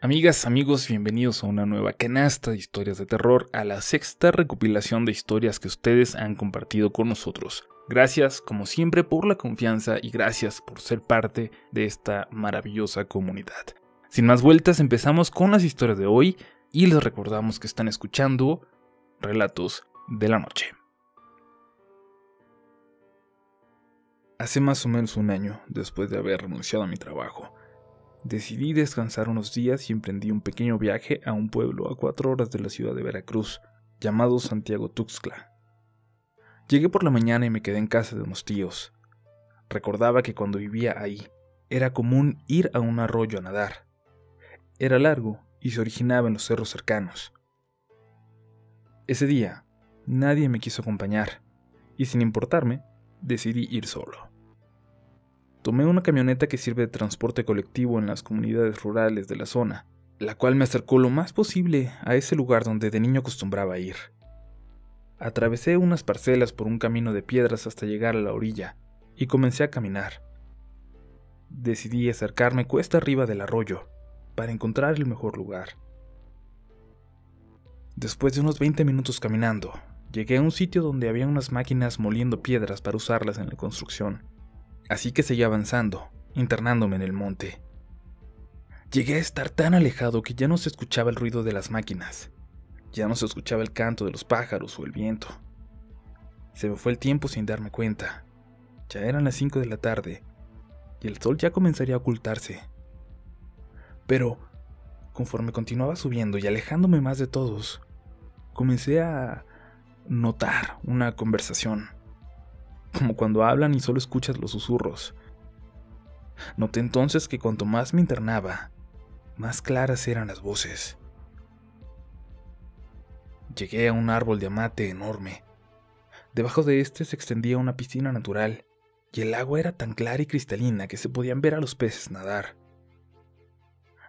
Amigas, amigos, bienvenidos a una nueva canasta de historias de terror, a la sexta recopilación de historias que ustedes han compartido con nosotros. Gracias, como siempre, por la confianza y gracias por ser parte de esta maravillosa comunidad. Sin más vueltas, empezamos con las historias de hoy y les recordamos que están escuchando Relatos de la Noche. Hace más o menos un año, después de haber renunciado a mi trabajo, decidí descansar unos días y emprendí un pequeño viaje a un pueblo a 4 horas de la ciudad de Veracruz, llamado Santiago Tuxtla. Llegué por la mañana y me quedé en casa de unos tíos. Recordaba que cuando vivía ahí, era común ir a un arroyo a nadar. Era largo y se originaba en los cerros cercanos. Ese día, nadie me quiso acompañar, y sin importarme, decidí ir solo. Tomé una camioneta que sirve de transporte colectivo en las comunidades rurales de la zona, la cual me acercó lo más posible a ese lugar donde de niño acostumbraba ir. Atravesé unas parcelas por un camino de piedras hasta llegar a la orilla, y comencé a caminar. Decidí acercarme cuesta arriba del arroyo, para encontrar el mejor lugar. Después de unos 20 minutos caminando, llegué a un sitio donde había unas máquinas moliendo piedras para usarlas en la construcción. Así que seguí avanzando, internándome en el monte. Llegué a estar tan alejado que ya no se escuchaba el ruido de las máquinas. Ya no se escuchaba el canto de los pájaros o el viento. Se me fue el tiempo sin darme cuenta. Ya eran las 5 de la tarde y el sol ya comenzaría a ocultarse. Pero, conforme continuaba subiendo y alejándome más de todos, comencé a notar una conversación. Como cuando hablan y solo escuchas los susurros. Noté entonces que cuanto más me internaba, más claras eran las voces. Llegué a un árbol de amate enorme. Debajo de este se extendía una piscina natural, y el agua era tan clara y cristalina que se podían ver a los peces nadar.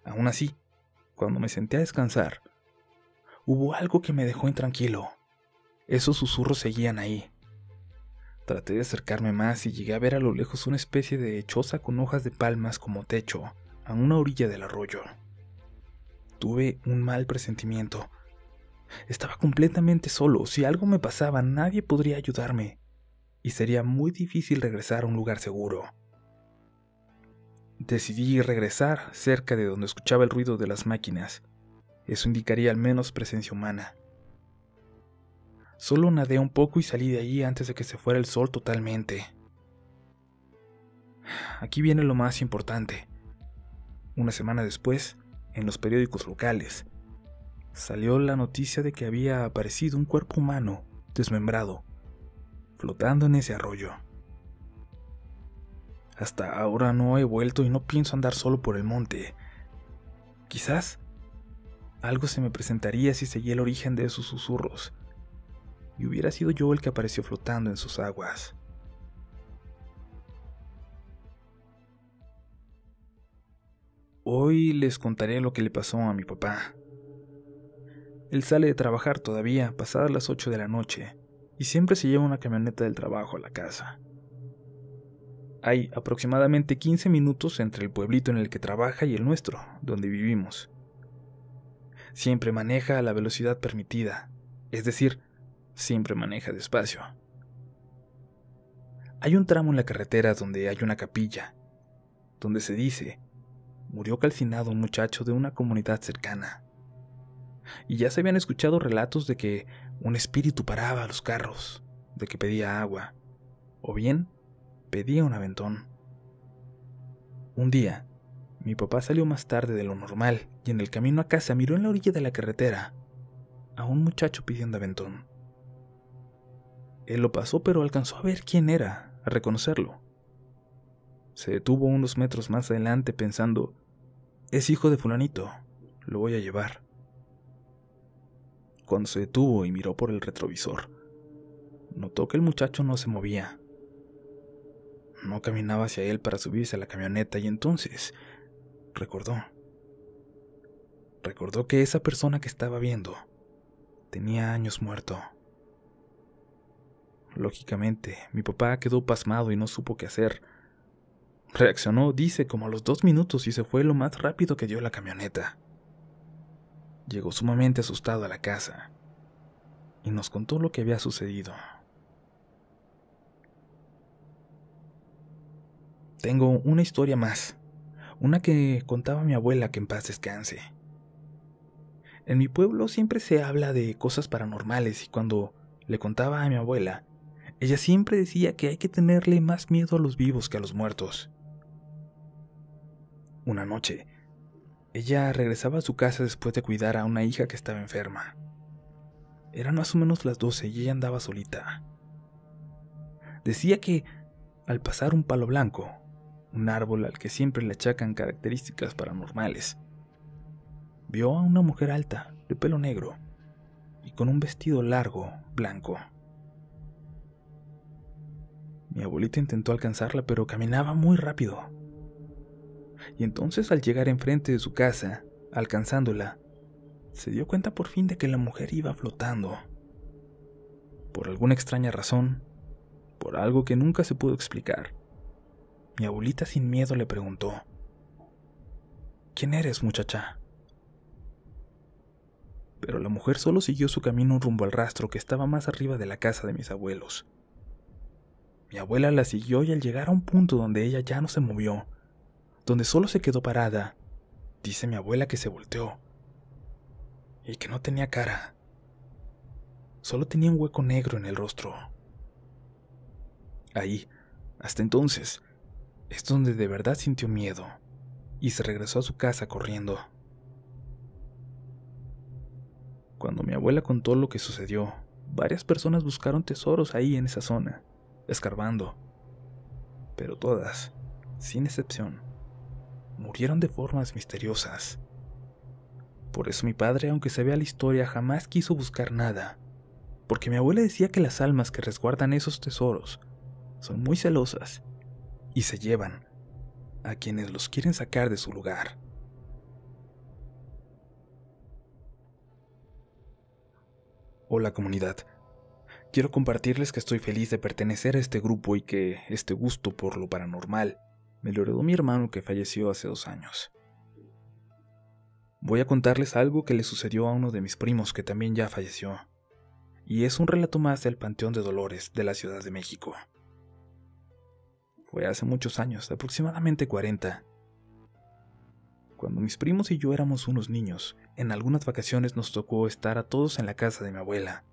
Aún así, cuando me senté a descansar, hubo algo que me dejó intranquilo. Esos susurros seguían ahí. Traté de acercarme más y llegué a ver a lo lejos una especie de choza con hojas de palmas como techo, a una orilla del arroyo. Tuve un mal presentimiento. Estaba completamente solo. Si algo me pasaba, nadie podría ayudarme, y sería muy difícil regresar a un lugar seguro. Decidí regresar cerca de donde escuchaba el ruido de las máquinas. Eso indicaría al menos presencia humana. Solo nadé un poco y salí de ahí antes de que se fuera el sol totalmente. Aquí viene lo más importante. Una semana después, en los periódicos locales, salió la noticia de que había aparecido un cuerpo humano, desmembrado, flotando en ese arroyo. Hasta ahora no he vuelto y no pienso andar solo por el monte. Quizás algo se me presentaría si seguía el origen de esos susurros, y hubiera sido yo el que apareció flotando en sus aguas. Hoy les contaré lo que le pasó a mi papá. Él sale de trabajar todavía, pasadas las 8 de la noche, y siempre se lleva una camioneta del trabajo a la casa. Hay aproximadamente 15 minutos entre el pueblito en el que trabaja y el nuestro, donde vivimos. Siempre maneja a la velocidad permitida, es decir, siempre maneja despacio. Hay un tramo en la carretera donde hay una capilla, donde se dice, murió calcinado un muchacho de una comunidad cercana. Y ya se habían escuchado relatos de que un espíritu paraba a los carros, de que pedía agua, o bien pedía un aventón. Un día, mi papá salió más tarde de lo normal y en el camino a casa miró en la orilla de la carretera a un muchacho pidiendo aventón. Él lo pasó, pero alcanzó a ver quién era, a reconocerlo. Se detuvo unos metros más adelante pensando, es hijo de fulanito, lo voy a llevar. Cuando se detuvo y miró por el retrovisor, notó que el muchacho no se movía. No caminaba hacia él para subirse a la camioneta y entonces recordó que esa persona que estaba viendo tenía años muerto. Lógicamente, mi papá quedó pasmado y no supo qué hacer. Reaccionó, dice, como a los 2 minutos y se fue lo más rápido que dio la camioneta. llegó sumamente asustado a la casa y nos contó lo que había sucedido. Tengo una historia más, una que contaba mi abuela, que en paz descanse. En mi pueblo siempre se habla de cosas paranormales y cuando le contaba a mi abuela, ella siempre decía que hay que tenerle más miedo a los vivos que a los muertos. Una noche, ella regresaba a su casa después de cuidar a una hija que estaba enferma. Eran más o menos las 12 y ella andaba solita. Decía que al pasar un palo blanco, un árbol al que siempre le achacan características paranormales, vio a una mujer alta, de pelo negro, y con un vestido largo, blanco. Mi abuelita intentó alcanzarla, pero caminaba muy rápido. Y entonces, al llegar enfrente de su casa, alcanzándola, se dio cuenta por fin de que la mujer iba flotando. Por alguna extraña razón, por algo que nunca se pudo explicar, mi abuelita sin miedo le preguntó: ¿Quién eres, muchacha? Pero la mujer solo siguió su camino rumbo al rastro que estaba más arriba de la casa de mis abuelos. Mi abuela la siguió y al llegar a un punto donde ella ya no se movió, donde solo se quedó parada, dice mi abuela que se volteó y que no tenía cara, solo tenía un hueco negro en el rostro. Ahí, hasta entonces, es donde de verdad sintió miedo y se regresó a su casa corriendo. Cuando mi abuela contó lo que sucedió, varias personas buscaron tesoros ahí en esa zona, escarbando, pero todas, sin excepción, murieron de formas misteriosas. Por eso mi padre, aunque sabía la historia, jamás quiso buscar nada, porque mi abuela decía que las almas que resguardan esos tesoros son muy celosas y se llevan a quienes los quieren sacar de su lugar. Hola, comunidad. Quiero compartirles que estoy feliz de pertenecer a este grupo y que este gusto por lo paranormal me lo heredó mi hermano, que falleció hace 2 años. Voy a contarles algo que le sucedió a uno de mis primos que también ya falleció, y es un relato más del Panteón de Dolores de la Ciudad de México. Fue hace muchos años, aproximadamente 40. Cuando mis primos y yo éramos unos niños, en algunas vacaciones nos tocó estar a todos en la casa de mi abuela.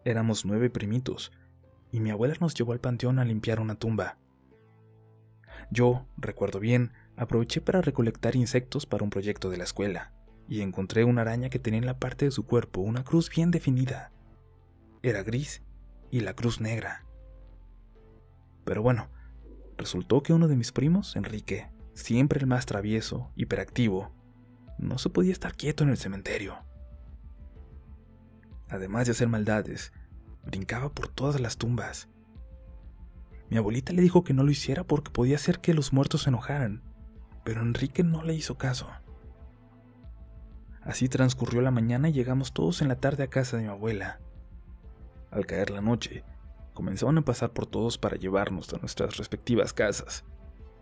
Éramos 9 primitos, y mi abuela nos llevó al panteón a limpiar una tumba. Yo, recuerdo bien, aproveché para recolectar insectos para un proyecto de la escuela, y encontré una araña que tenía en la parte de su cuerpo una cruz bien definida. Era gris y la cruz negra. Pero bueno, resultó que uno de mis primos, Enrique, siempre el más travieso, hiperactivo, no se podía estar quieto en el cementerio. Además de hacer maldades, brincaba por todas las tumbas. Mi abuelita le dijo que no lo hiciera porque podía hacer que los muertos se enojaran, pero Enrique no le hizo caso. Así transcurrió la mañana y llegamos todos en la tarde a casa de mi abuela. Al caer la noche, comenzaron a pasar por todos para llevarnos a nuestras respectivas casas,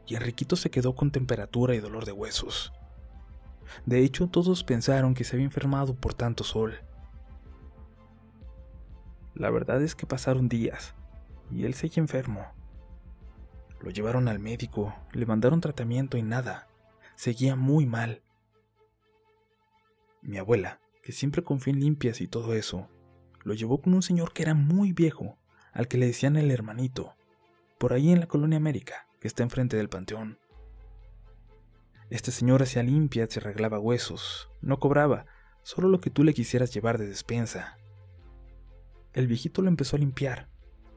y Enriquito se quedó con temperatura y dolor de huesos. De hecho, todos pensaron que se había enfermado por tanto sol. La verdad es que pasaron días, y él seguía enfermo. Lo llevaron al médico, le mandaron tratamiento y nada, seguía muy mal. Mi abuela, que siempre confió en limpias y todo eso, lo llevó con un señor que era muy viejo, al que le decían el hermanito, por ahí en la Colonia América, que está enfrente del panteón. Este señor hacía limpias y arreglaba huesos, no cobraba, solo lo que tú le quisieras llevar de despensa. El viejito lo empezó a limpiar,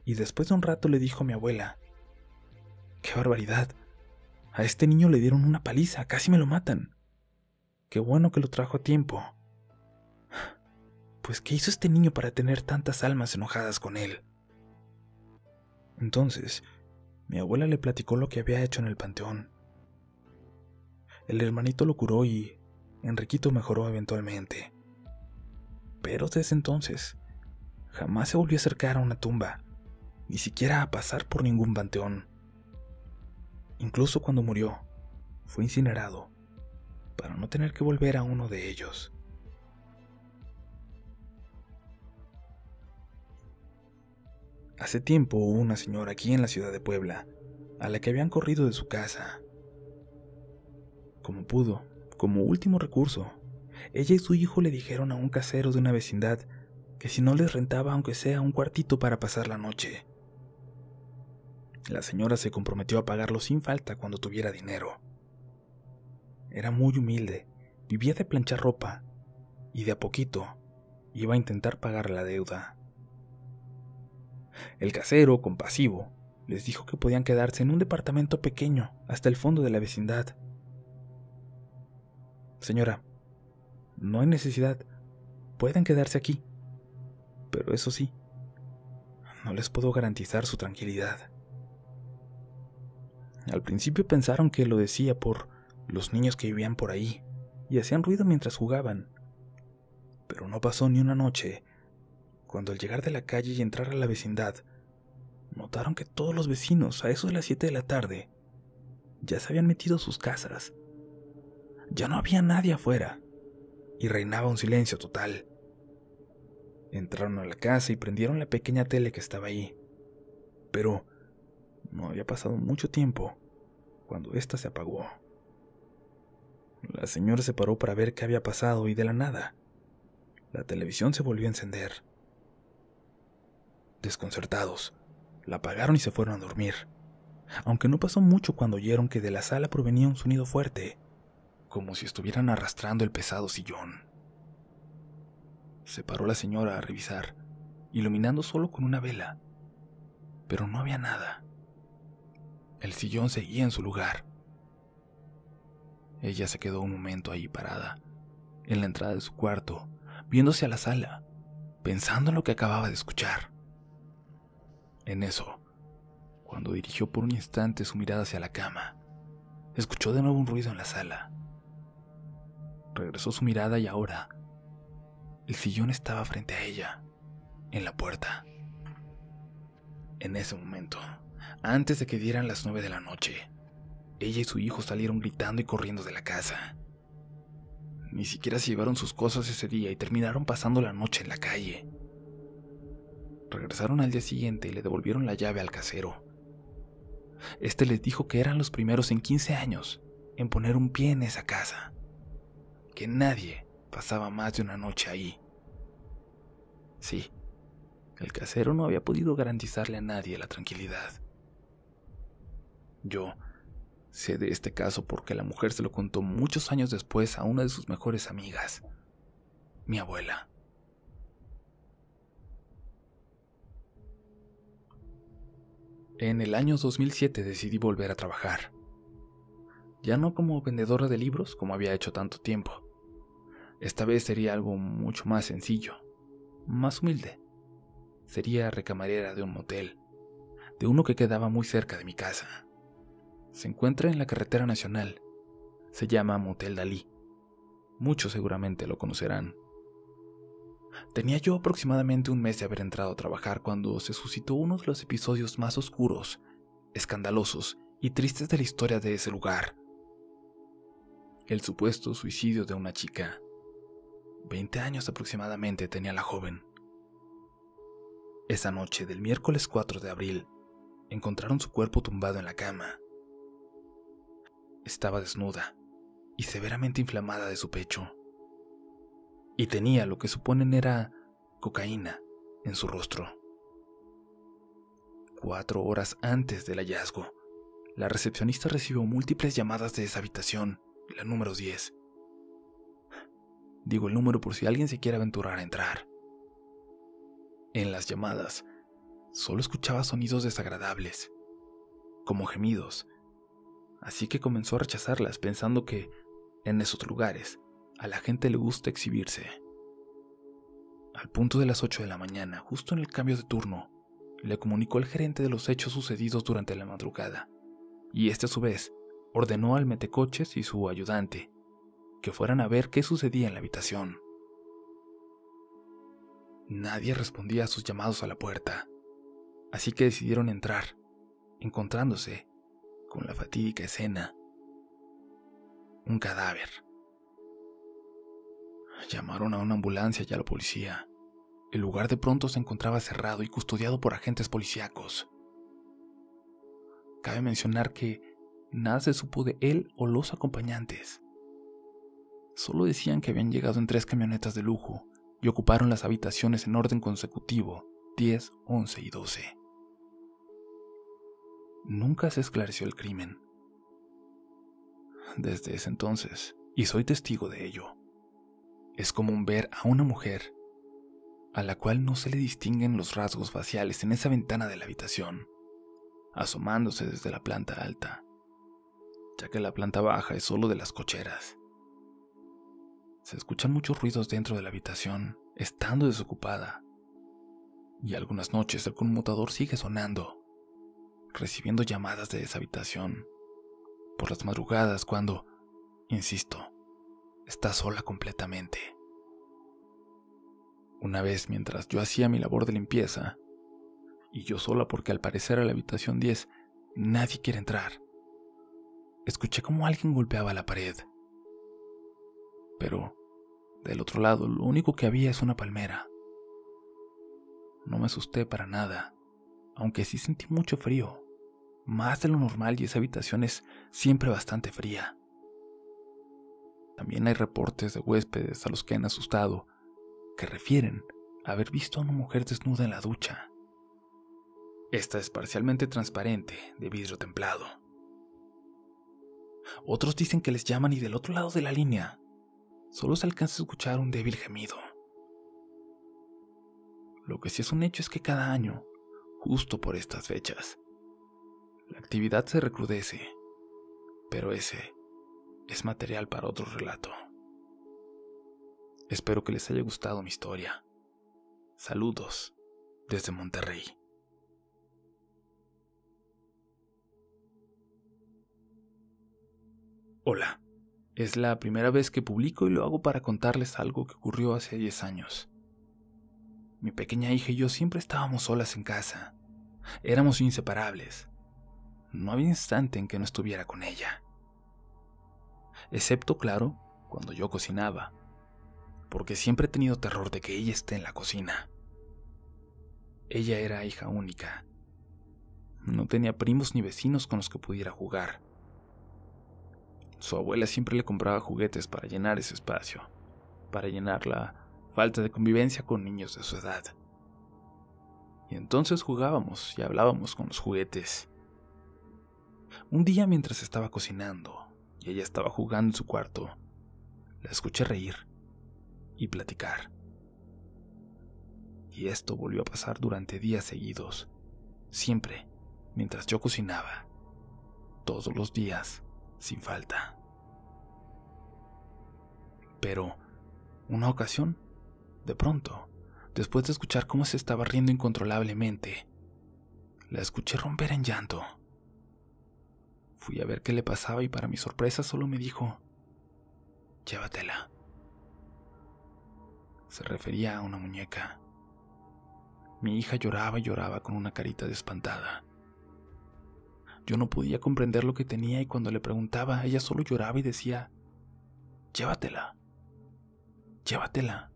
y después de un rato le dijo a mi abuela: ¡qué barbaridad! A este niño le dieron una paliza, casi me lo matan. Qué bueno que lo trajo a tiempo. Pues, ¿qué hizo este niño para tener tantas almas enojadas con él? Entonces, mi abuela le platicó lo que había hecho en el panteón. El hermanito lo curó y Enriquito mejoró eventualmente. Pero desde entonces, jamás se volvió a acercar a una tumba, ni siquiera a pasar por ningún panteón. Incluso cuando murió, fue incinerado, para no tener que volver a uno de ellos. Hace tiempo hubo una señora aquí en la ciudad de Puebla, a la que habían corrido de su casa. Como pudo, como último recurso, ella y su hijo le dijeron a un casero de una vecindad que si no les rentaba aunque sea un cuartito para pasar la noche. La señora se comprometió a pagarlo sin falta cuando tuviera dinero. Era muy humilde, vivía de planchar ropa y de a poquito iba a intentar pagar la deuda. El casero, compasivo, les dijo que podían quedarse en un departamento pequeño hasta el fondo de la vecindad. Señora, no hay necesidad, pueden quedarse aquí, pero eso sí, no les puedo garantizar su tranquilidad. Al principio pensaron que lo decía por los niños que vivían por ahí y hacían ruido mientras jugaban, pero no pasó ni una noche cuando al llegar de la calle y entrar a la vecindad, notaron que todos los vecinos, a eso de las 7 de la tarde, ya se habían metido a sus casas. Ya no había nadie afuera, y reinaba un silencio total. Entraron a la casa y prendieron la pequeña tele que estaba ahí, pero no había pasado mucho tiempo cuando ésta se apagó. La señora se paró para ver qué había pasado y de la nada, la televisión se volvió a encender. Desconcertados, la apagaron y se fueron a dormir, aunque no pasó mucho cuando oyeron que de la sala provenía un sonido fuerte, como si estuvieran arrastrando el pesado sillón. Se paró la señora a revisar, iluminando solo con una vela, pero no había nada. El sillón seguía en su lugar. Ella se quedó un momento ahí parada, en la entrada de su cuarto, viéndose a la sala, pensando en lo que acababa de escuchar. En eso, cuando dirigió por un instante su mirada hacia la cama, escuchó de nuevo un ruido en la sala. Regresó su mirada y ahora, el sillón estaba frente a ella, en la puerta. En ese momento, antes de que dieran las 9 de la noche, ella y su hijo salieron gritando y corriendo de la casa. Ni siquiera se llevaron sus cosas ese día y terminaron pasando la noche en la calle. Regresaron al día siguiente y le devolvieron la llave al casero. Este les dijo que eran los primeros en 15 años en poner un pie en esa casa, que nadie pasaba más de una noche ahí. Sí, el casero no había podido garantizarle a nadie la tranquilidad. Yo sé de este caso porque la mujer se lo contó muchos años después a una de sus mejores amigas, mi abuela. En el año 2007 decidí volver a trabajar. Ya no como vendedora de libros como había hecho tanto tiempo. Esta vez sería algo mucho más sencillo, más humilde. Sería recamarera de un motel, de uno que quedaba muy cerca de mi casa. Se encuentra en la carretera nacional. Se llama Motel Dalí. Muchos seguramente lo conocerán. Tenía yo aproximadamente un mes de haber entrado a trabajar cuando se suscitó uno de los episodios más oscuros, escandalosos y tristes de la historia de ese lugar. El supuesto suicidio de una chica. 20 años aproximadamente tenía la joven. Esa noche del miércoles 4 de abril, encontraron su cuerpo tumbado en la cama. Estaba desnuda y severamente inflamada de su pecho. Y tenía lo que suponen era cocaína en su rostro. 4 horas antes del hallazgo, la recepcionista recibió múltiples llamadas de esa habitación, la número 10. Digo el número por si alguien se quiere aventurar a entrar. En las llamadas, solo escuchaba sonidos desagradables, como gemidos, así que comenzó a rechazarlas pensando que, en esos lugares, a la gente le gusta exhibirse. Al punto de las 8 de la mañana, justo en el cambio de turno, le comunicó al gerente de los hechos sucedidos durante la madrugada, y este a su vez ordenó al metecoches y su ayudante que fueran a ver qué sucedía en la habitación. Nadie respondía a sus llamados a la puerta, así que decidieron entrar, encontrándose con la fatídica escena: un cadáver. Llamaron a una ambulancia y a la policía. El lugar de pronto se encontraba cerrado y custodiado por agentes policíacos. Cabe mencionar que nada se supo de él o los acompañantes. Solo decían que habían llegado en 3 camionetas de lujo y ocuparon las habitaciones en orden consecutivo 10, 11 y 12. Nunca se esclareció el crimen. Desde ese entonces, y soy testigo de ello, es común ver a una mujer a la cual no se le distinguen los rasgos faciales en esa ventana de la habitación, asomándose desde la planta alta, ya que la planta baja es solo de las cocheras. Se escuchan muchos ruidos dentro de la habitación, estando desocupada, y algunas noches el conmutador sigue sonando, recibiendo llamadas de esa habitación, por las madrugadas cuando, insisto, está sola completamente. Una vez mientras yo hacía mi labor de limpieza, y yo sola porque al parecer a la habitación 10 nadie quiere entrar, escuché como alguien golpeaba la pared. Pero, del otro lado, lo único que había es una palmera. No me asusté para nada, aunque sí sentí mucho frío, más de lo normal, y esa habitación es siempre bastante fría. También hay reportes de huéspedes a los que han asustado, que refieren haber visto a una mujer desnuda en la ducha. Esta es parcialmente transparente, de vidrio templado. Otros dicen que les llaman y del otro lado de la línea solo se alcanza a escuchar un débil gemido. Lo que sí es un hecho es que cada año, justo por estas fechas, la actividad se recrudece, pero ese es material para otro relato. Espero que les haya gustado mi historia. Saludos desde Monterrey. Hola, es la primera vez que publico y lo hago para contarles algo que ocurrió hace 10 años. Mi pequeña hija y yo siempre estábamos solas en casa. Éramos inseparables. No había instante en que no estuviera con ella. Excepto, claro, cuando yo cocinaba, porque siempre he tenido terror de que ella esté en la cocina. Ella era hija única. No tenía primos ni vecinos con los que pudiera jugar. Su abuela siempre le compraba juguetes para llenar ese espacio, para llenar la falta de convivencia con niños de su edad. Y entonces jugábamos y hablábamos con los juguetes. Un día, mientras estaba cocinando y ella estaba jugando en su cuarto, la escuché reír y platicar. Y esto volvió a pasar durante días seguidos, siempre mientras yo cocinaba, todos los días, sin falta. Pero, una ocasión, de pronto, después de escuchar cómo se estaba riendo incontrolablemente, la escuché romper en llanto. Fui a ver qué le pasaba y para mi sorpresa solo me dijo: "Llévatela". Se refería a una muñeca. Mi hija lloraba y lloraba con una carita de espantada. Yo no podía comprender lo que tenía y cuando le preguntaba, ella solo lloraba y decía: "Llévatela, llévatela".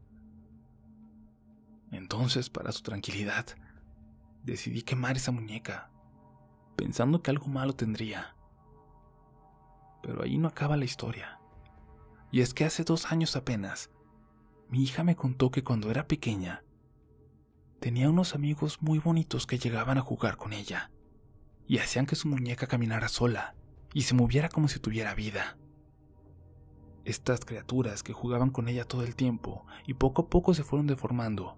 Entonces, para su tranquilidad, decidí quemar esa muñeca, pensando que algo malo tendría. Pero ahí no acaba la historia. Y es que hace 2 años apenas, mi hija me contó que cuando era pequeña, tenía unos amigos muy bonitos que llegaban a jugar con ella, y hacían que su muñeca caminara sola y se moviera como si tuviera vida. Estas criaturas que jugaban con ella todo el tiempo y poco a poco se fueron deformando,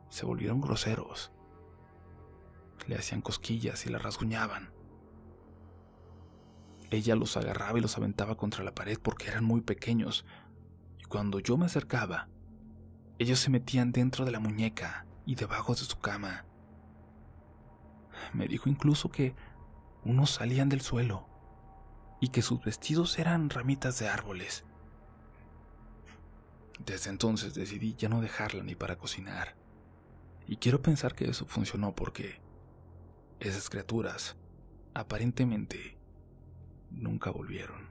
se volvieron groseros. Le hacían cosquillas y la rasguñaban. Ella los agarraba y los aventaba contra la pared porque eran muy pequeños, y cuando yo me acercaba, ellos se metían dentro de la muñeca y debajo de su cama. Me dijo incluso que unos salían del suelo y que sus vestidos eran ramitas de árboles. Desde entonces decidí ya no dejarla ni para cocinar, y quiero pensar que eso funcionó porque esas criaturas, aparentemente, nunca volvieron.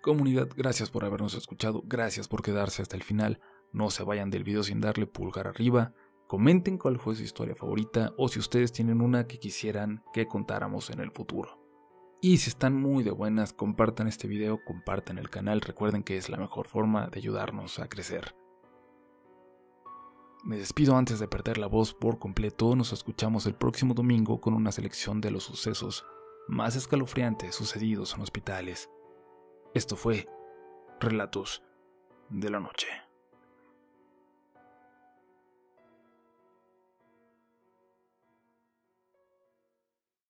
Comunidad, gracias por habernos escuchado, gracias por quedarse hasta el final. No se vayan del video sin darle pulgar arriba. Comenten cuál fue su historia favorita o si ustedes tienen una que quisieran que contáramos en el futuro. Y si están muy de buenas, compartan este video, compartan el canal, recuerden que es la mejor forma de ayudarnos a crecer. Me despido antes de perder la voz por completo. Nos escuchamos el próximo domingo con una selección de los sucesos más escalofriantes sucedidos en hospitales. Esto fue Relatos de la Noche.